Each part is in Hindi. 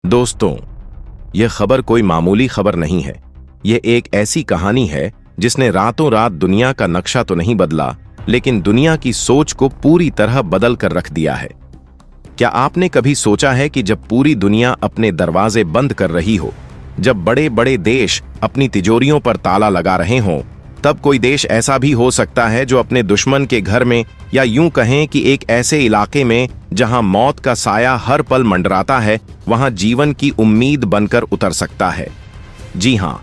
दोस्तों, यह खबर कोई मामूली खबर नहीं है। यह एक ऐसी कहानी है जिसने रातों रात दुनिया का नक्शा तो नहीं बदला, लेकिन दुनिया की सोच को पूरी तरह बदल कर रख दिया है। क्या आपने कभी सोचा है कि जब पूरी दुनिया अपने दरवाजे बंद कर रही हो, जब बड़े बड़े देश अपनी तिजोरियों पर ताला लगा रहे हों, तब कोई देश ऐसा भी हो सकता है जो अपने दुश्मन के घर में, या यूं कहें कि एक ऐसे इलाके में जहां मौत का साया हर पल मंडराता है, वहां जीवन की उम्मीद बनकर उतर सकता है। जी हां,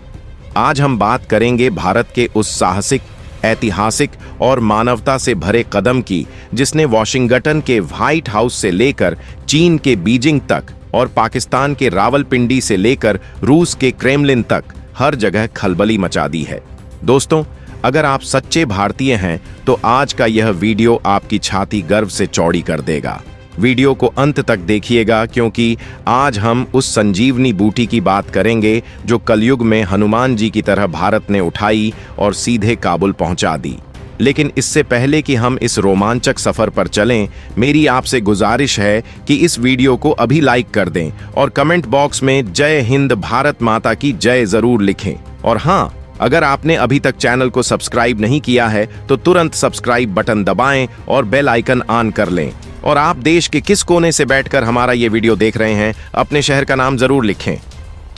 आज हम बात करेंगे भारत के उस साहसिक, ऐतिहासिक और मानवता से भरे कदम की, जिसने वॉशिंगटन के व्हाइट हाउस से लेकर चीन के बीजिंग तक और पाकिस्तान के रावलपिंडी से लेकर रूस के क्रेमलिन तक हर जगह खलबली मचा दी है। दोस्तों, अगर आप सच्चे भारतीय हैं तो आज का यह वीडियो आपकी छाती गर्व से चौड़ी कर देगा। वीडियो को अंत तक देखिएगा, क्योंकि आज हम उस संजीवनी बूटी की बात करेंगे जो कलयुग में हनुमान जी की तरह भारत ने उठाई और सीधे काबुल पहुंचा दी। लेकिन इससे पहले कि हम इस रोमांचक सफर पर चलें, मेरी आपसे गुजारिश है कि इस वीडियो को अभी लाइक कर दें और कमेंट बॉक्स में जय हिंद, भारत माता की जय जरूर लिखें। और हाँ, अगर आपने अभी तक चैनल को सब्सक्राइब नहीं किया है तो तुरंत सब्सक्राइब बटन दबाएं और बेल आइकन ऑन कर लें। और आप देश के किस कोने से बैठकर हमारा ये वीडियो देख रहे हैं, अपने शहर का नाम जरूर लिखें।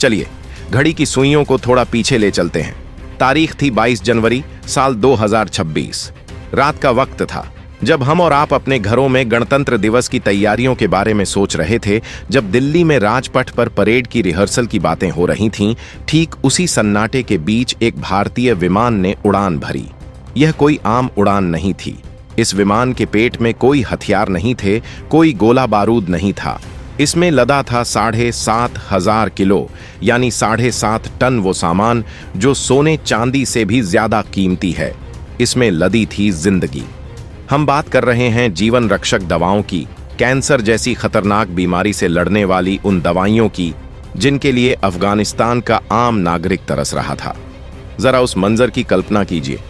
चलिए, घड़ी की सुइयों को थोड़ा पीछे ले चलते हैं। तारीख थी 22 जनवरी साल 2026। रात का वक्त था जब हम और आप अपने घरों में गणतंत्र दिवस की तैयारियों के बारे में सोच रहे थे। जब दिल्ली में राजपथ पर परेड की रिहर्सल की बातें हो रही थीं, ठीक उसी सन्नाटे के बीच एक भारतीय विमान ने उड़ान भरी। यह कोई आम उड़ान नहीं थी। इस विमान के पेट में कोई हथियार नहीं थे, कोई गोला बारूद नहीं था। इसमें लदा था 7,500 किलो यानी 7.5 टन वो सामान जो सोने चांदी से भी ज्यादा कीमती है। इसमें लदी थी जिंदगी। हम बात कर रहे हैं जीवन रक्षक दवाओं की, कैंसर जैसी खतरनाक बीमारी से लड़ने वाली उन दवाइयों की जिनके लिए अफगानिस्तान का आम नागरिक तरस रहा था। जरा उस मंजर की कल्पना कीजिए।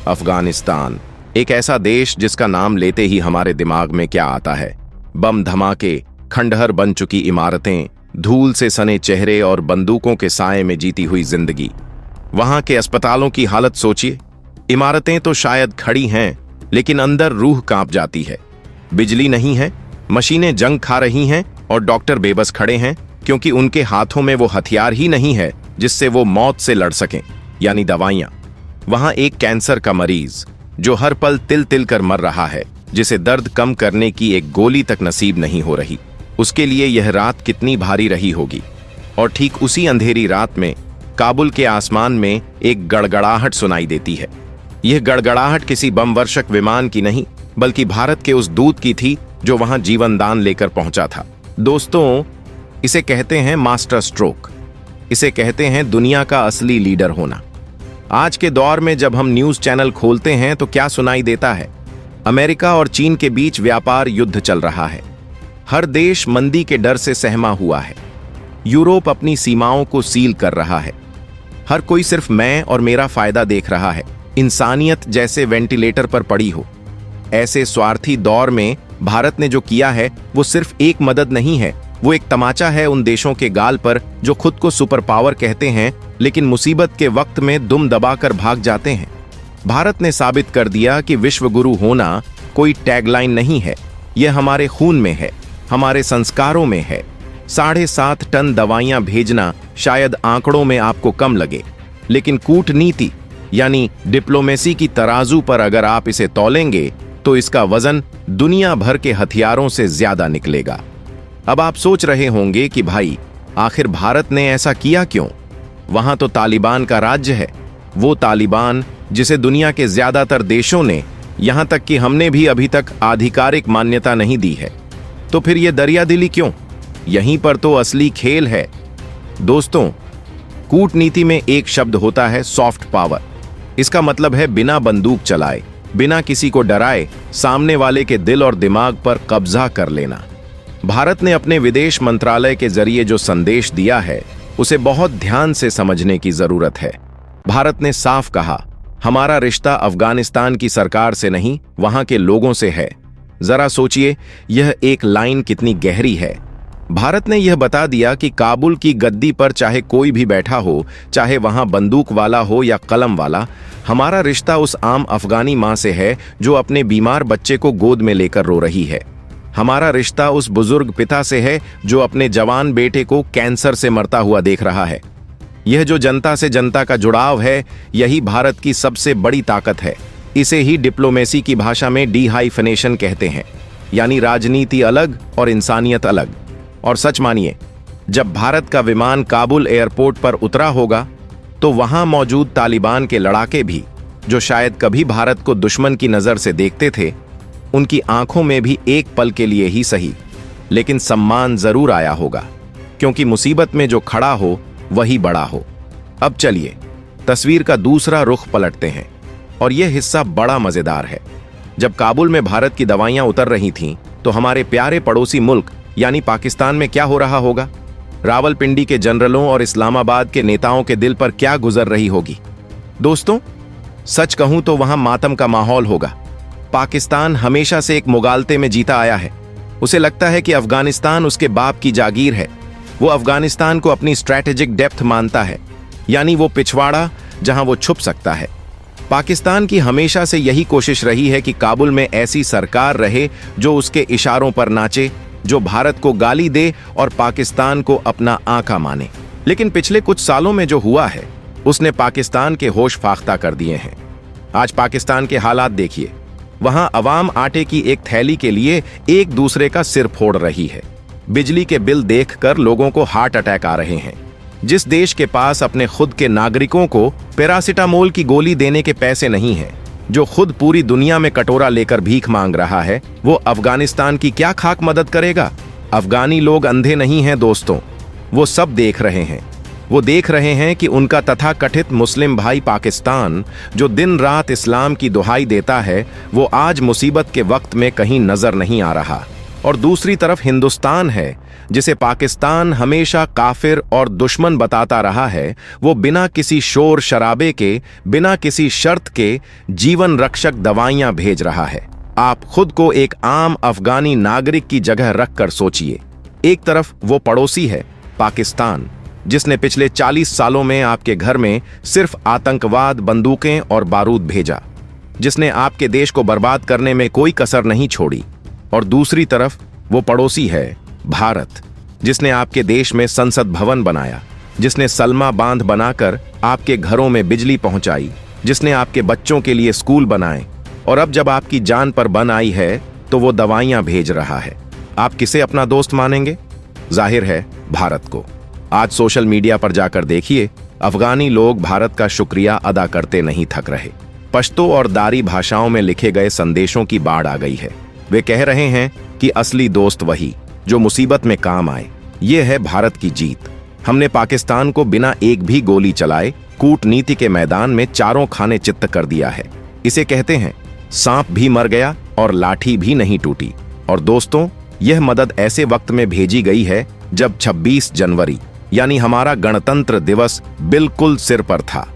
अफगानिस्तान, एक ऐसा देश जिसका नाम लेते ही हमारे दिमाग में क्या आता है? बम धमाके, खंडहर बन चुकी इमारतें, धूल से सने चेहरे और बंदूकों के साए में जीती हुई जिंदगी। वहां के अस्पतालों की हालत सोचिए। इमारतें तो शायद खड़ी हैं, लेकिन अंदर रूह कांप जाती है। बिजली नहीं है, मशीनें जंग खा रही हैं और डॉक्टर बेबस खड़े हैं, क्योंकि उनके हाथों में वो हथियार ही नहीं है जिससे वो मौत से लड़ सकें, यानी दवाइयां। वहां एक कैंसर का मरीज जो हर पल तिल तिल कर मर रहा है, जिसे दर्द कम करने की एक गोली तक नसीब नहीं हो रही। उसके लिए यह रात कितनी भारी रही होगी। और ठीक उसी अंधेरी रात में काबुल के आसमान में एक गड़गड़ाहट सुनाई देती है। यह गड़गड़ाहट किसी बमवर्षक विमान की नहीं, बल्कि भारत के उस दूत की थी जो वहां जीवन दान लेकर पहुंचा था। दोस्तों, इसे कहते हैं मास्टर स्ट्रोक। इसे कहते हैं दुनिया का असली लीडर होना। आज के दौर में जब हम न्यूज चैनल खोलते हैं तो क्या सुनाई देता है? अमेरिका और चीन के बीच व्यापार युद्ध चल रहा है। हर देश मंदी के डर से सहमा हुआ है। यूरोप अपनी सीमाओं को सील कर रहा है। हर कोई सिर्फ मैं और मेरा फायदा देख रहा है। इंसानियत जैसे वेंटिलेटर पर पड़ी हो। ऐसे स्वार्थी दौर में भारत ने जो किया है वो सिर्फ एक मदद नहीं है, वो एक तमाचा है उन देशों के गाल पर जो खुद को सुपर पावर कहते हैं, लेकिन मुसीबत के वक्त में दुम दबाकर भाग जाते हैं। भारत ने साबित कर दिया कि विश्व गुरु होना कोई टैगलाइन नहीं है, यह हमारे खून में है, हमारे संस्कारों में है। 7.5 टन दवाइयां भेजना शायद आंकड़ों में आपको कम लगे, लेकिन कूटनीति यानी डिप्लोमेसी की तराजू पर अगर आप इसे तौलेंगे तो इसका वजन दुनिया भर के हथियारों से ज्यादा निकलेगा। अब आप सोच रहे होंगे कि भाई, आखिर भारत ने ऐसा किया क्यों? वहां तो तालिबान का राज्य है, वो तालिबान जिसे दुनिया के ज्यादातर देशों ने, यहां तक कि हमने भी अभी तक आधिकारिक मान्यता नहीं दी है। तो फिर यह दरियादिली क्यों? यहीं पर तो असली खेल है। दोस्तों, कूटनीति में एक शब्द होता है सॉफ्ट पावर। इसका मतलब है बिना बंदूक चलाए, बिना किसी को डराए, सामने वाले के दिल और दिमाग पर कब्जा कर लेना। भारत ने अपने विदेश मंत्रालय के जरिए जो संदेश दिया है उसे बहुत ध्यान से समझने की जरूरत है। भारत ने साफ कहा, हमारा रिश्ता अफगानिस्तान की सरकार से नहीं, वहां के लोगों से है। जरा सोचिए, यह एक लाइन कितनी गहरी है। भारत ने यह बता दिया कि काबुल की गद्दी पर चाहे कोई भी बैठा हो, चाहे वहां बंदूक वाला हो या कलम वाला, हमारा रिश्ता उस आम अफगानी मां से है जो अपने बीमार बच्चे को गोद में लेकर रो रही है। हमारा रिश्ता उस बुजुर्ग पिता से है जो अपने जवान बेटे को कैंसर से मरता हुआ देख रहा है। यह जो जनता से जनता का जुड़ाव है, यही भारत की सबसे बड़ी ताकत है। इसे ही डिप्लोमेसी की भाषा में डिहाइफनेशन कहते हैं, यानी राजनीति अलग और इंसानियत अलग। और सच मानिए, जब भारत का विमान काबुल एयरपोर्ट पर उतरा होगा तो वहां मौजूद तालिबान के लड़ाके भी, जो शायद कभी भारत को दुश्मन की नजर से देखते थे, उनकी आंखों में भी एक पल के लिए ही सही, लेकिन सम्मान जरूर आया होगा, क्योंकि मुसीबत में जो खड़ा हो वही बड़ा हो। अब चलिए तस्वीर का दूसरा रुख पलटते हैं, और यह हिस्सा बड़ा मजेदार है। जब काबुल में भारत की दवाइयां उतर रही थीं, तो हमारे प्यारे पड़ोसी मुल्क यानी पाकिस्तान में क्या हो रहा होगा? रावलपिंडी के जनरलों और इस्लामाबाद के नेताओं के दिल पर क्या गुजर रही होगी? दोस्तों, सच कहूं तो वहां मातम का माहौल होगा। पाकिस्तान हमेशा से एक मुगालते में जीता आया है। उसे लगता है कि अफगानिस्तान उसके बाप की जागीर है। वो अफगानिस्तान को अपनी स्ट्रैटेजिक डेप्थ मानता है, यानी वो पिछवाड़ा जहां वो छुप सकता है। पाकिस्तान की हमेशा से यही कोशिश रही है कि काबुल में ऐसी सरकार रहे जो उसके इशारों पर नाचे, जो भारत को गाली दे और पाकिस्तान को अपना आका माने। लेकिन पिछले कुछ सालों में जो हुआ है, उसने पाकिस्तान के होश फाख्ता कर दिए हैं। आज पाकिस्तान के हालात देखिए। वहां अवाम आटे की एक थैली के लिए एक दूसरे का सिर फोड़ रही है। बिजली के बिल देखकर लोगों को हार्ट अटैक आ रहे हैं। जिस देश के पास अपने खुद के नागरिकों को पैरासिटामोल की गोली देने के पैसे नहीं हैं, जो खुद पूरी दुनिया में कटोरा लेकर भीख मांग रहा है, वो अफगानिस्तान की क्या खाक मदद करेगा? अफगानी लोग अंधे नहीं हैं दोस्तों, वो सब देख रहे हैं। वो देख रहे हैं कि उनका तथाकथित मुस्लिम भाई पाकिस्तान, जो दिन रात इस्लाम की दुहाई देता है, वो आज मुसीबत के वक्त में कहीं नजर नहीं आ रहा। और दूसरी तरफ हिंदुस्तान है, जिसे पाकिस्तान हमेशा काफिर और दुश्मन बताता रहा है। वो बिना किसी शोर शराबे के, बिना किसी शर्त के जीवन रक्षक दवाइयां भेज रहा है। आप खुद को एक आम अफगानी नागरिक की जगह रखकर सोचिए। एक तरफ वो पड़ोसी है पाकिस्तान, जिसने पिछले 40 सालों में आपके घर में सिर्फ आतंकवाद, बंदूकें और बारूद भेजा, जिसने आपके देश को बर्बाद करने में कोई कसर नहीं छोड़ी। और दूसरी तरफ वो पड़ोसी है भारत, जिसने आपके देश में संसद भवन बनाया, जिसने सलमा बांध बनाकर आपके घरों में बिजली पहुंचाई, जिसने आपके बच्चों के लिए स्कूल बनाए, और अब जब आपकी जान पर बन आई है तो वो दवाइयां भेज रहा है। आप किसे अपना दोस्त मानेंगे? जाहिर है भारत को। आज सोशल मीडिया पर जाकर देखिए, अफगानी लोग भारत का शुक्रिया अदा करते नहीं थक रहे। पश्तो और दारी भाषाओं में लिखे गए संदेशों की बाढ़ आ गई है। वे कह रहे हैं कि असली दोस्त वही जो मुसीबत में काम आए। ये है भारत की जीत। हमने पाकिस्तान को बिना एक भी गोली चलाए कूटनीति के मैदान में चारों खाने चित्त कर दिया है। इसे कहते हैं सांप भी मर गया और लाठी भी नहीं टूटी। और दोस्तों, यह मदद ऐसे वक्त में भेजी गई है जब 26 जनवरी यानी हमारा गणतंत्र दिवस बिल्कुल सिर पर था।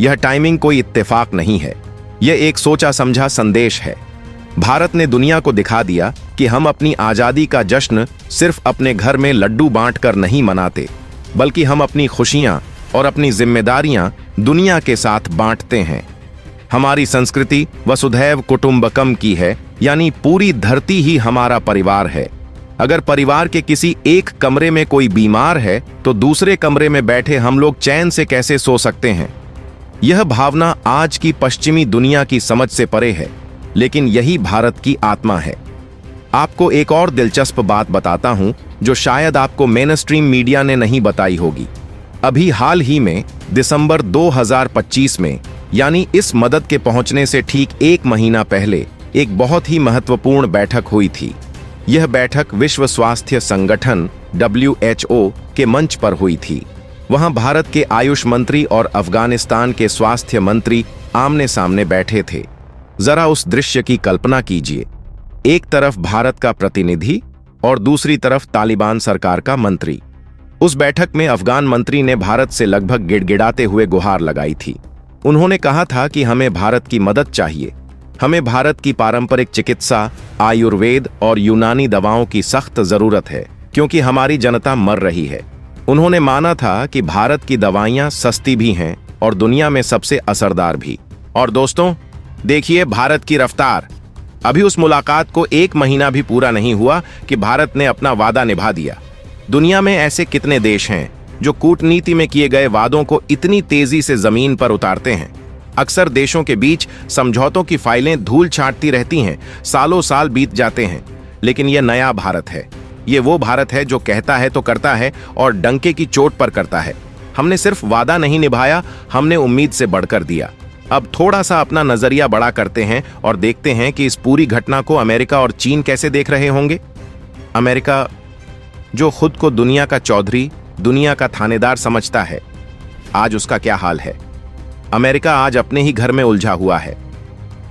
यह टाइमिंग कोई इत्तेफाक नहीं है, यह एक सोचा समझा संदेश है। भारत ने दुनिया को दिखा दिया कि हम अपनी आजादी का जश्न सिर्फ अपने घर में लड्डू बांटकर नहीं मनाते, बल्कि हम अपनी खुशियां और अपनी जिम्मेदारियां दुनिया के साथ बांटते हैं। हमारी संस्कृति वसुधैव कुटुंबकम की है, यानी पूरी धरती ही हमारा परिवार है। अगर परिवार के किसी एक कमरे में कोई बीमार है तो दूसरे कमरे में बैठे हम लोग चैन से कैसे सो सकते हैं? यह भावना आज की पश्चिमी दुनिया की समझ से परे है, लेकिन यही भारत की आत्मा है। आपको एक और दिलचस्प बात बताता हूं जो शायद आपको मेनस्ट्रीम मीडिया ने नहीं बताई होगी। अभी हाल ही में दिसंबर 2025 में, यानी इस मदद के पहुंचने से ठीक 1 महीना पहले, एक बहुत ही महत्वपूर्ण बैठक हुई थी। यह बैठक विश्व स्वास्थ्य संगठन WHO के मंच पर हुई थी। वहां भारत के आयुष मंत्री और अफगानिस्तान के स्वास्थ्य मंत्री आमने सामने बैठे थे। जरा उस दृश्य की कल्पना कीजिए। एक तरफ भारत का प्रतिनिधि और दूसरी तरफ तालिबान सरकार का मंत्री। उस बैठक में अफगान मंत्री ने भारत से लगभग गिड़गिड़ाते हुए गुहार लगाई थी। उन्होंने कहा था कि हमें भारत की मदद चाहिए, हमें भारत की पारंपरिक चिकित्सा, आयुर्वेद और यूनानी दवाओं की सख्त जरूरत है। क्योंकि हमारी जनता मर रही है। उन्होंने माना था कि भारत की दवाइयां सस्ती भी हैं और दुनिया में सबसे असरदार भी। और दोस्तों, देखिए भारत की रफ्तार। अभी उस मुलाकात को 1 महीना भी पूरा नहीं हुआ कि भारत ने अपना वादा निभा दिया। दुनिया में ऐसे कितने देश हैं जो कूटनीति में किए गए वादों को इतनी तेजी से जमीन पर उतारते हैं। अक्सर देशों के बीच समझौतों की फाइलें धूल छाटती रहती हैं, सालों साल बीत जाते हैं। लेकिन यह नया भारत है। ये वो भारत है जो कहता है तो करता है और डंके की चोट पर करता है। हमने सिर्फ वादा नहीं निभाया, हमने उम्मीद से बढ़कर दिया। अब थोड़ा सा अपना नजरिया बड़ा करते हैं और देखते हैं कि इस पूरी घटना को अमेरिका और चीन कैसे देख रहे होंगे। अमेरिका, जो खुद को दुनिया का चौधरी, दुनिया का थानेदार समझता है, आज उसका क्या हाल है। अमेरिका आज अपने ही घर में उलझा हुआ है।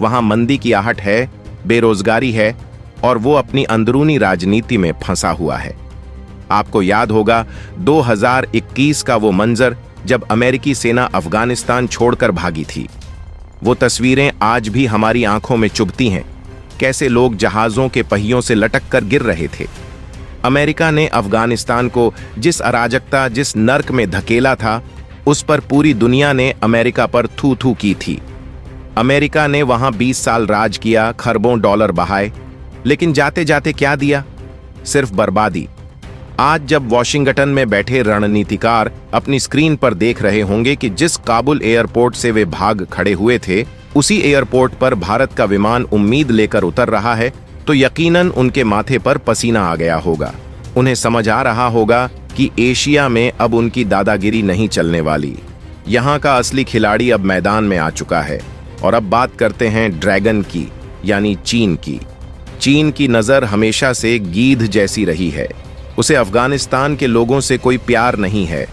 वहां मंदी की आहट है, बेरोजगारी है और वो अपनी अंदरूनी राजनीति में फंसा हुआ है। आपको याद होगा 2021 का वो मंजर जब अमेरिकी सेना अफगानिस्तान छोड़कर भागी थी। वो तस्वीरें आज भी हमारी आंखों में चुभती हैं। कैसे लोग जहाजों के पहियों से लटक कर गिर रहे थे। अमेरिका ने अफगानिस्तान को जिस अराजकता, जिस नर्क में धकेला था, उस पर पूरी दुनिया ने अमेरिका पर थू थू की थी। अमेरिका ने वहां 20 साल राज किया, खरबों डॉलर बहाए, लेकिन जाते जाते क्या दिया? सिर्फ बर्बादी। आज जब वॉशिंगटन में बैठे रणनीतिकार अपनी स्क्रीन पर देख रहे होंगे कि जिस काबुल एयरपोर्ट से वे भाग खड़े हुए थे, उसी एयरपोर्ट पर भारत का विमान उम्मीद लेकर उतर रहा है, तो यकीनन उनके माथे पर पसीना आ गया होगा। उन्हें समझ आ रहा होगा कि एशिया में अब उनकी दादागिरी नहीं चलने वाली। यहाँ का असली खिलाड़ी अब मैदान में आ चुका है। और अब बात करते हैं ड्रैगन की, यानी चीन की। चीन की नजर हमेशा से गीध जैसी रही है। उसे अफगानिस्तान के लोगों से कोई प्यार नहीं है।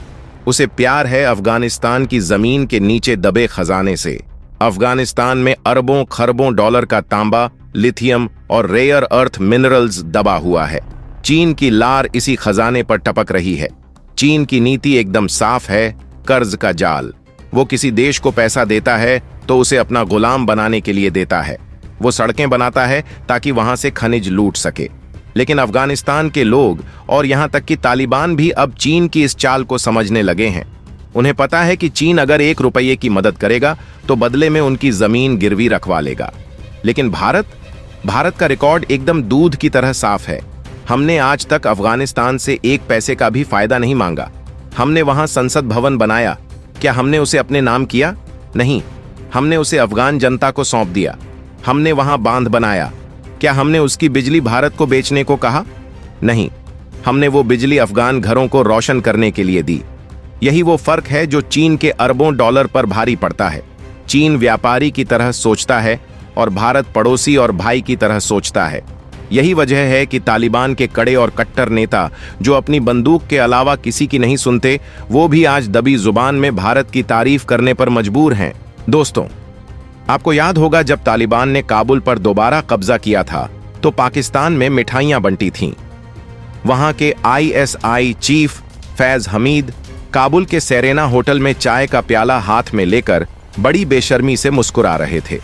उसे प्यार है अफगानिस्तान की जमीन के नीचे दबे खजाने से। अफगानिस्तान में अरबों खरबों डॉलर का तांबा, लिथियम और रेयर अर्थ मिनरल्स दबा हुआ है। चीन की लार इसी खजाने पर टपक रही है। चीन की नीति एकदम साफ है, कर्ज का जाल। वो किसी देश को पैसा देता है तो उसे अपना गुलाम बनाने के लिए देता है। वो सड़कें बनाता है ताकि वहां से खनिज लूट सके। लेकिन अफगानिस्तान के लोग और यहां तक कि तालिबान भी अब चीन की इस चाल को समझने लगे हैं। उन्हें पता है कि चीन अगर 1 रुपये की मदद करेगा तो बदले में उनकी जमीन गिरवी रखवा लेगा। लेकिन भारत का रिकॉर्ड एकदम दूध की तरह साफ है। हमने आज तक अफगानिस्तान से 1 पैसे का भी फायदा नहीं मांगा। हमने वहां संसद भवन बनाया, क्या हमने उसे अपने नाम किया? नहीं, हमने उसे अफगान जनता को सौंप दिया। हमने वहां बांध बनाया, क्या हमने उसकी बिजली भारत को बेचने को कहा? नहीं, हमने वो बिजली अफगान घरों को रोशन करने के लिए दी। यही वो फर्क है जो चीन के अरबों डॉलर पर भारी पड़ता है। चीन व्यापारी की तरह सोचता है और भारत पड़ोसी और भाई की तरह सोचता है। यही वजह है कि तालिबान के कड़े और कट्टर नेता जो अपनी बंदूक के अलावा किसी की नहीं सुनते, वो भी आज दबी जुबान में भारत की तारीफ करने पर मजबूर हैं। दोस्तों, आपको याद होगा जब तालिबान ने काबुल पर दोबारा कब्जा किया था तो पाकिस्तान में मिठाइयां बंटी थीं। वहां के ISI चीफ फैज हमीद काबुल के सेरेना होटल में चाय का प्याला हाथ में लेकर बड़ी बेशर्मी से मुस्कुरा रहे थे।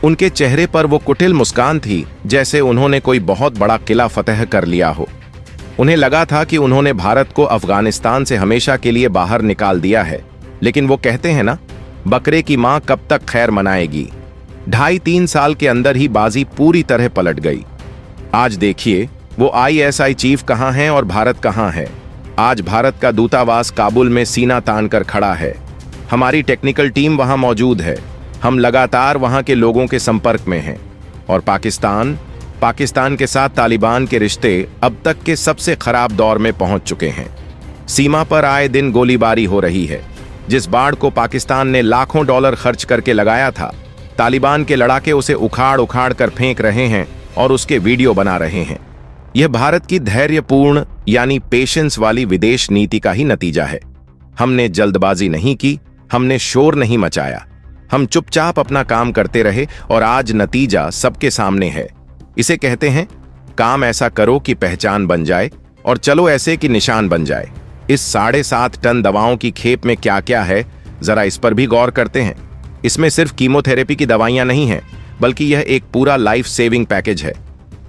उनके चेहरे पर वो कुटिल मुस्कान थी, जैसे उन्होंने कोई बहुत बड़ा किला फतह कर लिया हो। उन्हें लगा था कि उन्होंने भारत को अफगानिस्तान से हमेशा के लिए बाहर निकाल दिया है। लेकिन वो कहते हैं ना, बकरे की मां कब तक खैर मनाएगी। 2.5-3 साल के अंदर ही बाजी पूरी तरह पलट गई। आज देखिए वो ISI चीफ कहां हैं और भारत कहां है। आज भारत का दूतावास काबुल में सीना तान कर खड़ा है। हमारी टेक्निकल टीम वहां मौजूद है। हम लगातार वहां के लोगों के संपर्क में हैं। और पाकिस्तान के साथ तालिबान के रिश्ते अब तक के सबसे खराब दौर में पहुंच चुके हैं। सीमा पर आए दिन गोलीबारी हो रही है। जिस बाढ़ को पाकिस्तान ने लाखों डॉलर खर्च करके लगाया था, तालिबान के लड़ाके उसे उखाड़ उखाड़ कर फेंक रहे हैं और उसके वीडियो बना रहे हैं। यह भारत की धैर्यपूर्ण यानी पेशेंस वाली विदेश नीति का ही नतीजा है। हमने जल्दबाजी नहीं की, हमने शोर नहीं मचाया। हम चुपचाप अपना काम करते रहे और आज नतीजा सबके सामने है। इसे कहते हैं काम ऐसा करो कि पहचान बन जाए और चलो ऐसे कि निशान बन जाए। इस 7.5 टन दवाओं की खेप में क्या क्या है, जरा इस पर भी गौर करते हैं। इसमें सिर्फ कीमोथेरेपी की दवाइयां नहीं हैं, बल्कि यह एक पूरा लाइफ सेविंग पैकेज है।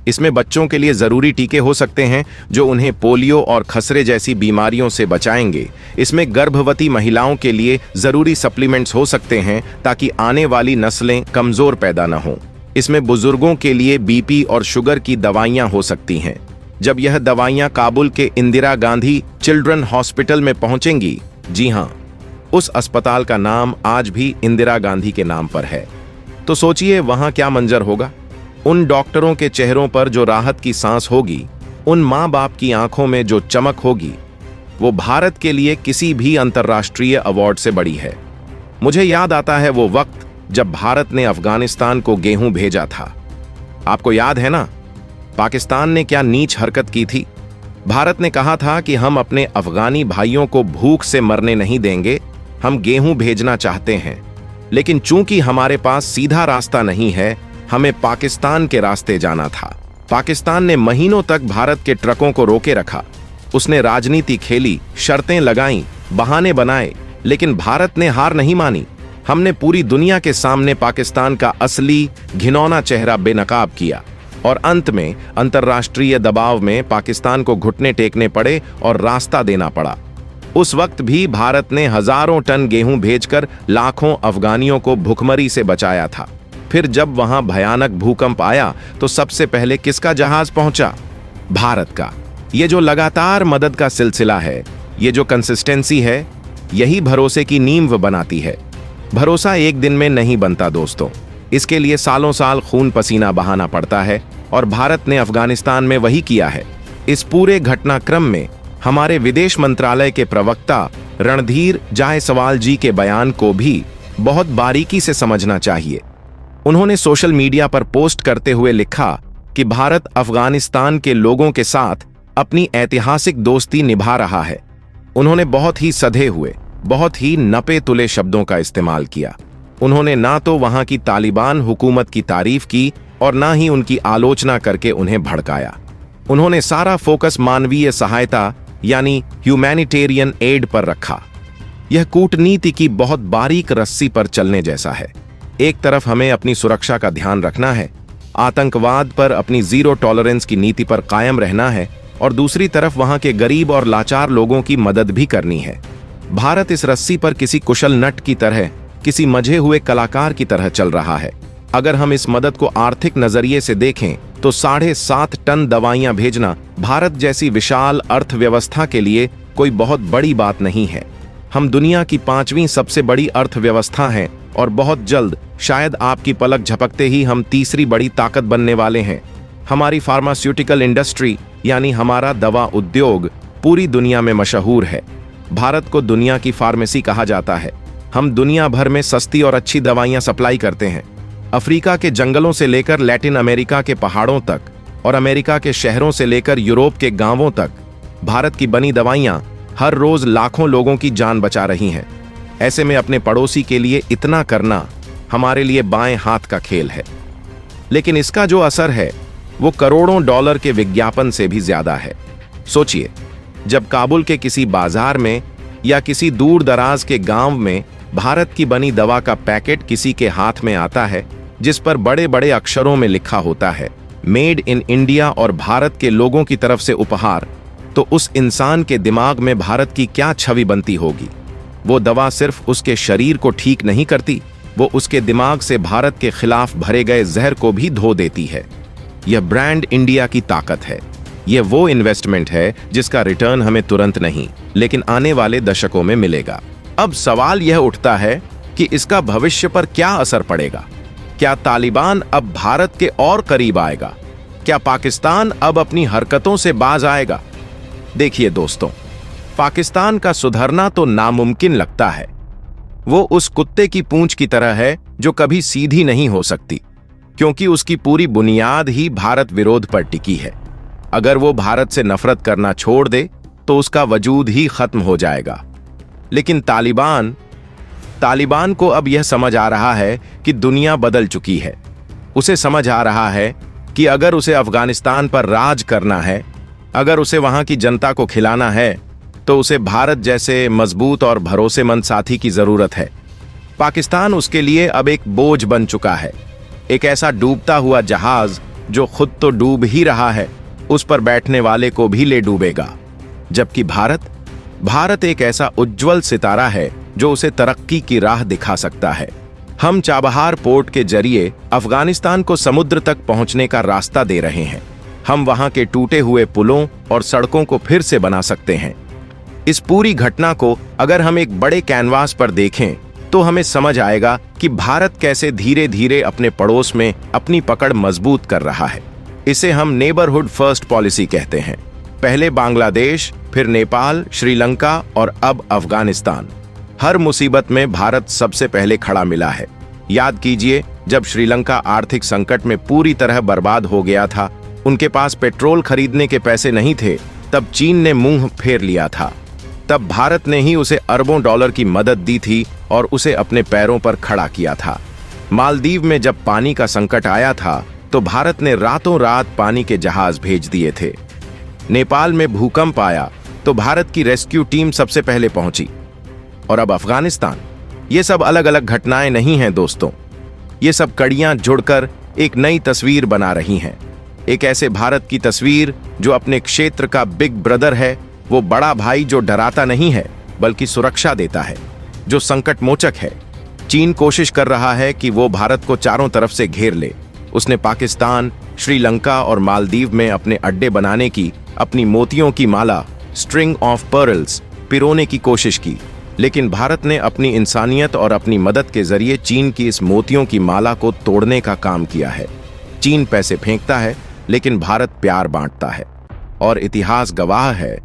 इसमें बच्चों के लिए जरूरी टीके हो सकते हैं जो उन्हें पोलियो और खसरे जैसी बीमारियों से बचाएंगे। इसमें गर्भवती महिलाओं के लिए जरूरी सप्लीमेंट्स हो सकते हैं ताकि आने वाली नस्लें कमजोर पैदा न हों। इसमें बुजुर्गों के लिए बीपी और शुगर की दवाइयां हो सकती हैं। जब यह दवाइयां काबुल के इंदिरा गांधी चिल्ड्रन हॉस्पिटल में पहुंचेंगी, जी हां, उस अस्पताल का नाम आज भी इंदिरा गांधी के नाम पर है, तो सोचिए वहां क्या मंजर होगा। उन डॉक्टरों के चेहरों पर जो राहत की सांस होगी, उन माँ बाप की आंखों में जो चमक होगी, वो भारत के लिए किसी भी अंतर्राष्ट्रीय अवार्ड से बड़ी है। मुझे याद आता है वो वक्त जब भारत ने अफगानिस्तान को गेहूं भेजा था। आपको याद है ना, पाकिस्तान ने क्या नीच हरकत की थी। भारत ने कहा था कि हम अपने अफगानी भाइयों को भूख से मरने नहीं देंगे, हम गेहूं भेजना चाहते हैं। लेकिन चूंकि हमारे पास सीधा रास्ता नहीं है, हमें पाकिस्तान के रास्ते जाना था। पाकिस्तान ने महीनों तक भारत के ट्रकों को रोके रखा। उसने राजनीति खेली, शर्तें लगाईं, बहाने बनाए, लेकिन भारत ने हार नहीं मानी। हमने पूरी दुनिया के सामने पाकिस्तान का असली घिनौना चेहरा बेनकाब किया और अंत में अंतर्राष्ट्रीय दबाव में पाकिस्तान को घुटने टेकने पड़े और रास्ता देना पड़ा। उस वक्त भी भारत ने हजारों टन गेहूं भेजकर लाखों अफगानियों को भुखमरी से बचाया था। फिर जब वहां भयानक भूकंप आया तो सबसे पहले किसका जहाज पहुंचा? भारत का। ये जो लगातार मदद का सिलसिला है, ये जो कंसिस्टेंसी है, यही भरोसे की नींव बनाती है। भरोसा एक दिन में नहीं बनता दोस्तों, इसके लिए सालों साल खून पसीना बहाना पड़ता है और भारत ने अफगानिस्तान में वही किया है। इस पूरे घटनाक्रम में हमारे विदेश मंत्रालय के प्रवक्ता रणधीर जायसवाल जी के बयान को भी बहुत बारीकी से समझना चाहिए। उन्होंने सोशल मीडिया पर पोस्ट करते हुए लिखा कि भारत अफगानिस्तान के लोगों के साथ अपनी ऐतिहासिक दोस्ती निभा रहा है। उन्होंने बहुत ही सधे हुए, बहुत ही नपे तुले शब्दों का इस्तेमाल किया। उन्होंने ना तो वहां की तालिबान हुकूमत की तारीफ की और ना ही उनकी आलोचना करके उन्हें भड़काया। उन्होंने सारा फोकस मानवीय सहायता यानी ह्यूमैनिटेरियन एड पर रखा। यह कूटनीति की बहुत बारीक रस्सी पर चलने जैसा है। एक तरफ हमें अपनी सुरक्षा का ध्यान रखना है, आतंकवाद पर अपनी जीरो टॉलरेंस की नीति पर कायम रहना है, और दूसरी तरफ वहां के गरीब और लाचार लोगों की मदद भी करनी है। भारत इस रस्सी पर किसी कुशल नट की तरह, किसी मजे हुए कलाकार की तरह चल रहा है। अगर हम इस मदद को आर्थिक नजरिए से देखें तो 7.5 टन दवाइयां भेजना भारत जैसी विशाल अर्थव्यवस्था के लिए कोई बहुत बड़ी बात नहीं है। हम दुनिया की 5वीं सबसे बड़ी अर्थव्यवस्था हैं और बहुत जल्द, शायद आपकी पलक झपकते ही, हम तीसरी बड़ी ताकत बनने वाले हैं। हमारी फार्मास्यूटिकल इंडस्ट्री यानी हमारा दवा उद्योग पूरी दुनिया में मशहूर है। भारत को दुनिया की फार्मेसी कहा जाता है। हम दुनिया भर में सस्ती और अच्छी दवाइयां सप्लाई करते हैं। अफ्रीका के जंगलों से लेकर लैटिन अमेरिका के पहाड़ों तक और अमेरिका के शहरों से लेकर यूरोप के गांवों तक भारत की बनी दवाइयां हर रोज लाखों लोगों की जान बचा रही हैं। ऐसे में अपने पड़ोसी के लिए इतना करना हमारे लिए बाएं हाथ का खेल है। लेकिन इसका जो असर है वो करोड़ों डॉलर के विज्ञापन से भी ज्यादा है। सोचिए, जब काबुल के किसी बाजार में या किसी दूर दराज के गांव में भारत की बनी दवा का पैकेट किसी के हाथ में आता है, जिस पर बड़े बड़े अक्षरों में लिखा होता है मेड इन इंडिया और भारत के लोगों की तरफ से उपहार, तो उस इंसान के दिमाग में भारत की क्या छवि बनती होगी। वो दवा सिर्फ उसके शरीर को ठीक नहीं करती, वो उसके दिमाग से भारत के खिलाफ भरे गए जहर को भी धो देती है। यह ब्रांड इंडिया की ताकत है। यह वो इन्वेस्टमेंट है जिसका रिटर्न हमें तुरंत नहीं, लेकिन आने वाले दशकों में मिलेगा। अब सवाल यह उठता है कि इसका भविष्य पर क्या असर पड़ेगा। क्या तालिबान अब भारत के और करीब आएगा? क्या पाकिस्तान अब अपनी हरकतों से बाज आएगा? देखिए दोस्तों, पाकिस्तान का सुधरना तो नामुमकिन लगता है। वो उस कुत्ते की पूंछ की तरह है जो कभी सीधी नहीं हो सकती, क्योंकि उसकी पूरी बुनियाद ही भारत विरोध पर टिकी है। अगर वो भारत से नफरत करना छोड़ दे तो उसका वजूद ही खत्म हो जाएगा। लेकिन तालिबान को अब यह समझ आ रहा है कि दुनिया बदल चुकी है। उसे समझ आ रहा है कि अगर उसे अफगानिस्तान पर राज करना है, अगर उसे वहां की जनता को खिलाना है, तो उसे भारत जैसे मजबूत और भरोसेमंद साथी की जरूरत है। पाकिस्तान उसके लिए अब एक बोझ बन चुका है, एक ऐसा डूबता हुआ जहाज जो खुद तो डूब ही रहा है, उस पर बैठने वाले को भी ले डूबेगा। जबकि भारत एक ऐसा उज्जवल सितारा है जो उसे तरक्की की राह दिखा सकता है। हम चाबहार पोर्ट के जरिए अफगानिस्तान को समुद्र तक पहुंचने का रास्ता दे रहे हैं। हम वहां के टूटे हुए पुलों और सड़कों को फिर से बना सकते हैं। इस पूरी घटना को अगर हम एक बड़े कैनवास पर देखें तो हमें समझ आएगा कि भारत कैसे धीरे धीरे अपने पड़ोस में अपनी पकड़ मजबूत कर रहा है। इसे हम नेबरहुड फर्स्ट पॉलिसी कहते हैं। पहले बांग्लादेश, फिर नेपाल, श्रीलंका और अब अफगानिस्तान। हर मुसीबत में भारत सबसे पहले खड़ा मिला है। याद कीजिए, जब श्रीलंका आर्थिक संकट में पूरी तरह बर्बाद हो गया था, उनके पास पेट्रोल खरीदने के पैसे नहीं थे, तब चीन ने मुंह फेर लिया था। तब भारत ने ही उसे अरबों डॉलर की मदद दी थी और उसे अपने पैरों पर खड़ा किया था। मालदीव में जब पानी का संकट आया था तो भारत ने रातों रात पानी के जहाज भेज दिए थे। नेपाल में भूकंप आया तो भारत की रेस्क्यू टीम सबसे पहले पहुंची। और अब अफगानिस्तान। ये सब अलग अलग घटनाएं नहीं हैं दोस्तों, ये सब कड़ियां जुड़कर एक नई तस्वीर बना रही हैं। एक ऐसे भारत की तस्वीर जो अपने क्षेत्र का बिग ब्रदर है, वो बड़ा भाई जो डराता नहीं है बल्कि सुरक्षा देता है, जो संकट मोचक है। चीन कोशिश कर रहा है कि वो भारत को चारों तरफ से घेर ले। उसने पाकिस्तान, श्रीलंका और मालदीव में अपने अड्डे बनाने की, अपनी मोतियों की माला, स्ट्रिंग ऑफ पर्ल्स पिरोने की कोशिश की। लेकिन भारत ने अपनी इंसानियत और अपनी मदद के जरिए चीन की इस मोतियों की माला को तोड़ने का काम किया है। चीन पैसे फेंकता है लेकिन भारत प्यार बांटता है। और इतिहास गवाह है,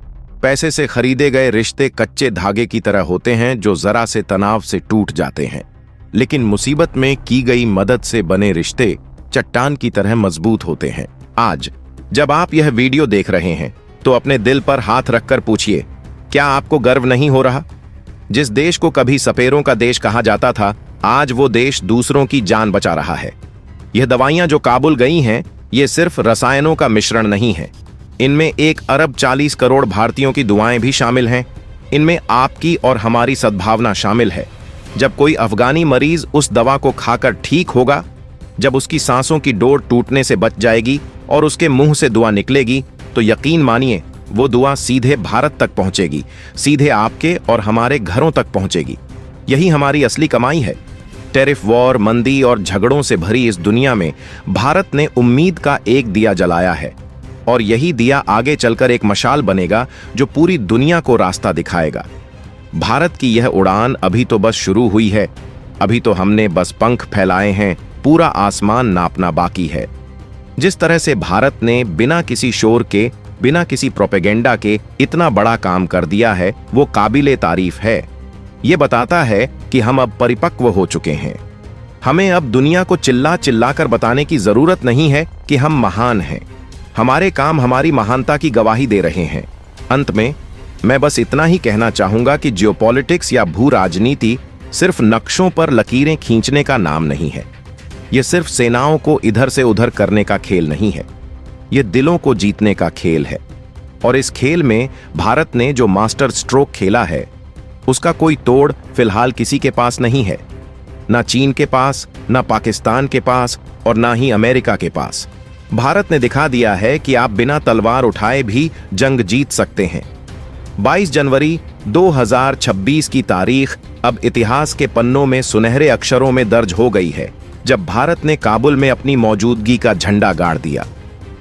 पैसे से खरीदे गए रिश्ते कच्चे धागे की तरह होते हैं जो जरा से तनाव से टूट जाते हैं, लेकिन मुसीबत में की गई मदद से बने रिश्ते चट्टान की तरह मजबूत होते हैं। आज जब आप यह वीडियो देख रहे हैं तो अपने दिल पर हाथ रखकर पूछिए, क्या आपको गर्व नहीं हो रहा? जिस देश को कभी सपेरों का देश कहा जाता था, आज वो देश दूसरों की जान बचा रहा है। यह दवाइयां जो काबुल गई हैं, ये सिर्फ रसायनों का मिश्रण नहीं है। इनमें 1 अरब 40 करोड़ भारतीयों की दुआएं भी शामिल हैं। इनमें आपकी और हमारी सद्भावना शामिल है। जब कोई अफगानी मरीज उस दवा को खाकर ठीक होगा, जब उसकी सांसों की डोर टूटने से बच जाएगी और उसके मुंह से दुआ निकलेगी, तो यकीन मानिए वो दुआ सीधे भारत तक पहुंचेगी, सीधे आपके और हमारे घरों तक पहुंचेगी। यही हमारी असली कमाई है। टेरिफ वॉर, मंदी और झगड़ों से भरी इस दुनिया में भारत ने उम्मीद का एक दिया जलाया है, और यही दिया आगे चलकर एक मशाल बनेगा जो पूरी दुनिया को रास्ता दिखाएगा। भारत की यह उड़ान अभी तो बस शुरू हुई है। अभी तो हमने बस पंख फैलाए हैं, पूरा आसमान नापना बाकी है। जिस तरह से भारत ने बिना किसी शोर के, बिना किसी प्रोपेगेंडा के इतना बड़ा काम कर दिया है, वो काबिले तारीफ है। ये बताता है कि हम अब परिपक्व हो चुके हैं। हमें अब दुनिया को चिल्ला चिल्ला कर बताने की जरूरत नहीं है कि हम महान हैं। हमारे काम हमारी महानता की गवाही दे रहे हैं। अंत में मैं बस इतना ही कहना चाहूंगा कि जियोपॉलिटिक्स या भू राजनीति सिर्फ नक्शों पर लकीरें खींचने का नाम नहीं है। यह सिर्फ सेनाओं को इधर से उधर करने का खेल नहीं है। यह दिलों को जीतने का खेल है। और इस खेल में भारत ने जो मास्टर स्ट्रोक खेला है, उसका कोई तोड़ फिलहाल किसी के पास नहीं है। ना चीन के पास, ना पाकिस्तान के पास और ना ही अमेरिका के पास। भारत ने दिखा दिया है कि आप बिना तलवार उठाए भी जंग जीत सकते हैं। 22 जनवरी 2026 की तारीख अब इतिहास के पन्नों में सुनहरे अक्षरों में दर्ज हो गई है, जब भारत ने काबुल में अपनी मौजूदगी का झंडा गाड़ दिया,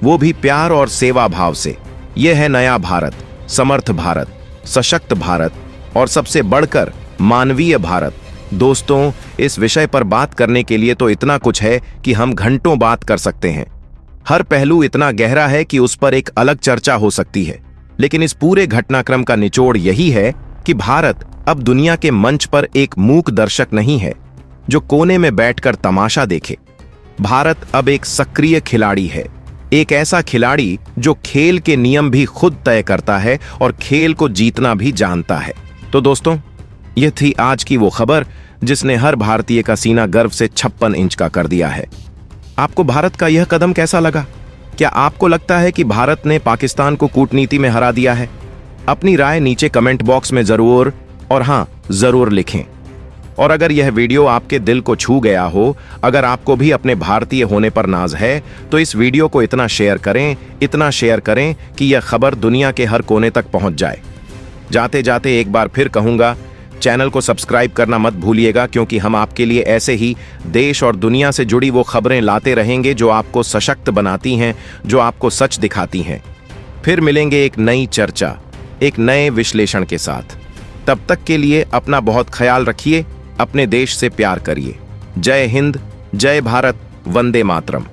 वो भी प्यार और सेवा भाव से। यह है नया भारत, समर्थ भारत, सशक्त भारत और सबसे बढ़कर मानवीय भारत। दोस्तों, इस विषय पर बात करने के लिए तो इतना कुछ है कि हम घंटों बात कर सकते हैं। हर पहलू इतना गहरा है कि उस पर एक अलग चर्चा हो सकती है, लेकिन इस पूरे घटनाक्रम का निचोड़ यही है कि भारत अब दुनिया के मंच पर एक मूक दर्शक नहीं है जो कोने में बैठकर तमाशा देखे। भारत अब एक सक्रिय खिलाड़ी है, एक ऐसा खिलाड़ी जो खेल के नियम भी खुद तय करता है और खेल को जीतना भी जानता है। तो दोस्तों, यह थी आज की वो खबर जिसने हर भारतीय का सीना गर्व से 56 इंच का कर दिया है। आपको भारत का यह कदम कैसा लगा? क्या आपको लगता है कि भारत ने पाकिस्तान को कूटनीति में हरा दिया है? अपनी राय नीचे कमेंट बॉक्स में जरूर और हां, जरूर लिखें। और अगर यह वीडियो आपके दिल को छू गया हो, अगर आपको भी अपने भारतीय होने पर नाज है, तो इस वीडियो को इतना शेयर करें कि यह खबर दुनिया के हर कोने तक पहुंच जाए। जाते जाते एक बार फिर कहूंगा, चैनल को सब्सक्राइब करना मत भूलिएगा, क्योंकि हम आपके लिए ऐसे ही देश और दुनिया से जुड़ी वो खबरें लाते रहेंगे जो आपको सशक्त बनाती हैं, जो आपको सच दिखाती हैं। फिर मिलेंगे एक नई चर्चा, एक नए विश्लेषण के साथ। तब तक के लिए अपना बहुत ख्याल रखिए, अपने देश से प्यार करिए। जय हिंद, जय भारत, वंदे मातरम।